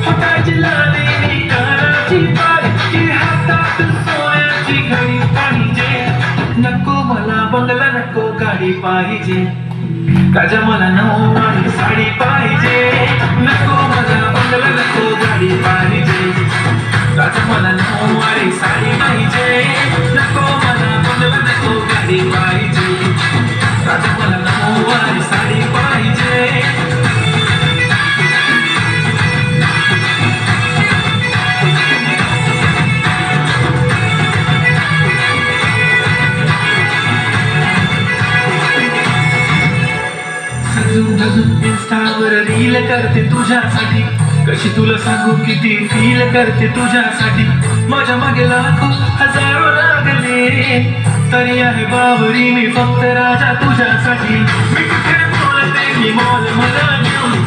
हाताची लाली कानाची बारीकी हातात सोन्याची घडी पाहिजे नको मला बंगला नको गाडी पाहिजे राजा मला नऊवारी साडी पाहिजे नको मला बंगला नको गाडी पाहिजे राजा मला नऊवारी साडी पाहिजे नको मला बंगला नको गाडी पाहिजे राजा मला नऊवारी साडी पाहिजे इंस्टावर रील करते तुझ्यासाठी कशी तुला सांगू किती फील करते तुझ्यासाठी माझ्या मागे लाखो हजारो लागले तरी आहे बावरी मी फक्त राजा तुझ्यासाठी मी कुठे बोलते मी मॉल मला घेऊन